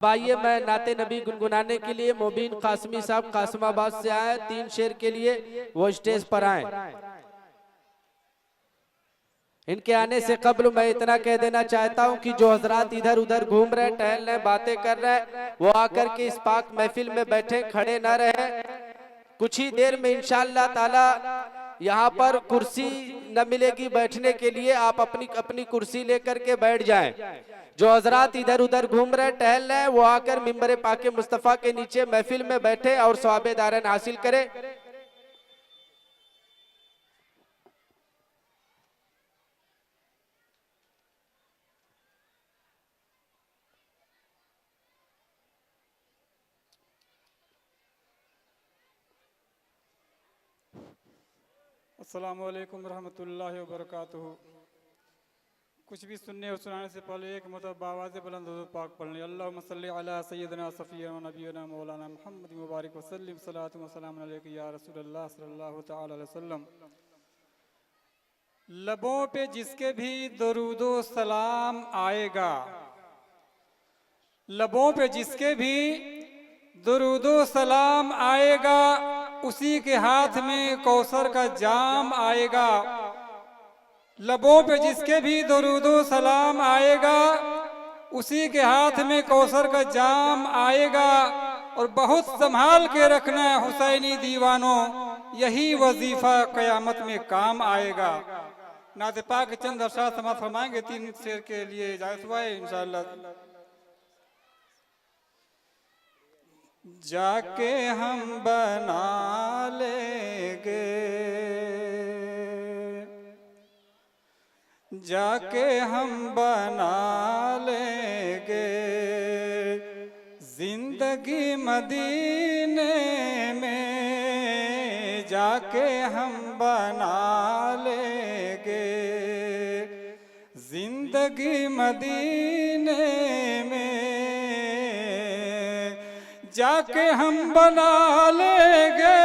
आइए मैं नाते नबी गुनगुनाने के लिए मोबिन कासमी साहब कासमाबाद से आए, 3 शेर के लिए वो स्टेज पर आए। इनके आने से कबल मैं इतना कह देना चाहता हूं कि जो हजरात इधर उधर घूम रहे, टहल रहे, बातें कर रहे, वो आकर के इस पाक महफिल में बैठे, खड़े ना रहे। कुछ ही देर में इंशाअल्लाह ताला यहाँ पर कुर्सी न मिलेगी बैठने के लिए, आप अपनी अपनी कुर्सी लेकर के बैठ जाएं। जो हजरात इधर उधर घूम रहे, टहल रहे, वो आकर मिंबर पाके मुस्तफ़ा के नीचे महफिल में बैठे और सवाबे दारन हासिल करें। अस्सलामु अलैकुम रहमतुल्लाहि व बरकातुहू। कुछ भी सुनने और सुनाने से पहले एक मतलब आवाज़ बुलंद हुज़ूर पाक पढ़ लें। अल्लाहुम्मा सल्ली अला सय्यिदना सफ़ीना व नबीना मौलाना मुहम्मद मुबारक व सल्लिम सलातु व सलाम अलैका या रसूलल्लाह सल्लल्लाहु तआला अलैहि वसल्लम। लबों पे जिसके भी दरूदो सलाम आएगा, लबों पे जिसके भी दरूदो सलाम आएगा, उसी के हाथ में कौसर का जाम आएगा। लबों पे जिसके भी दरूदो सलाम आएगा, उसी के हाथ में कौसर का जाम आएगा। और बहुत संभाल के रखना है हुसैनी दीवानों, यही वजीफा कयामत में काम आएगा। नाते पाक चंद अरशाद समाप्त फरमाएंगे। 3 शेर के लिए इजाजत हुआ है इंशाअल्लाह। जाके हम बना लेंगे, जाके हम बना लेंगे जिंदगी मदीने में, जाके हम बना लेंगे जिंदगी मदीने में, जाके हम बना लेंगे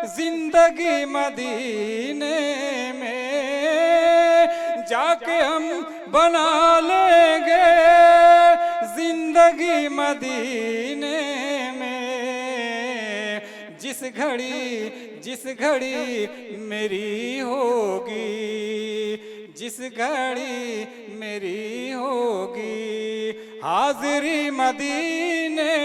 जिंदगी मदीने में, जाके हम बना लेंगे जिंदगी मदीने में। जिस घड़ी मेरी होगी, जिस घड़ी मेरी होगी हाज़िरी मदीने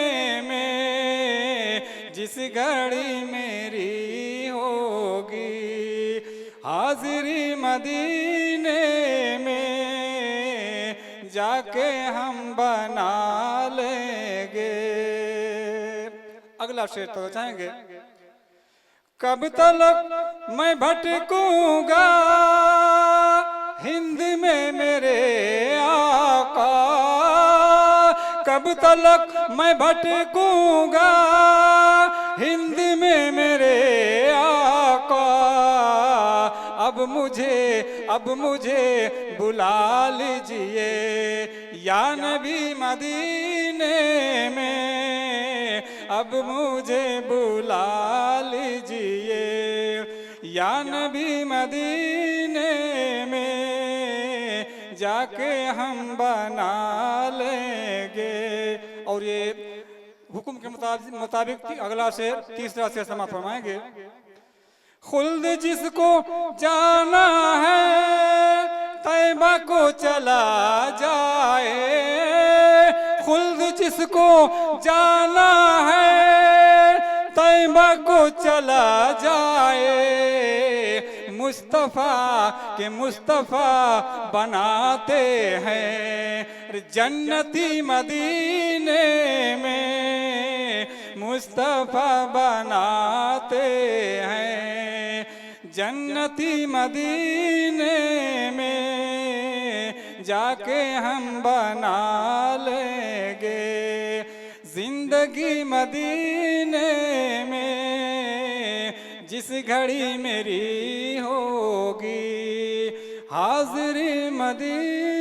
में, जिस घड़ी मेरी होगी हाज़िरी मदीने में, जाके हम बना लेंगे। अगला शेर तो चाहेंगे। कब तलक मैं भटकूंगा हिंद में मेरे आका, कब तलक मैं भटकूंगा हिंद में मेरे आका। अब मुझे बुला लीजिए या नबी मदीने में, अब मुझे बुला लीजिए या नबी मदीने में, जाके हम बना लेंगे। और ये हुक्म के मुताबिक अगला शेर, तीसरा शेर समाप्त फरमाएंगे। खुल्द जिसको जाना है तैबा को चला जाए, खुल्द जिसको जाना है तैबा को चला जाए। मुस्तफ़ा बनाते हैं जन्नती मदीने में, मुस्तफ़ा बनाते हैं जन्नती मदीने में, जाके हम बना लेंगे जिंदगी मदीने में। जिस घड़ी मेरी होगी हाज़िरी मदीने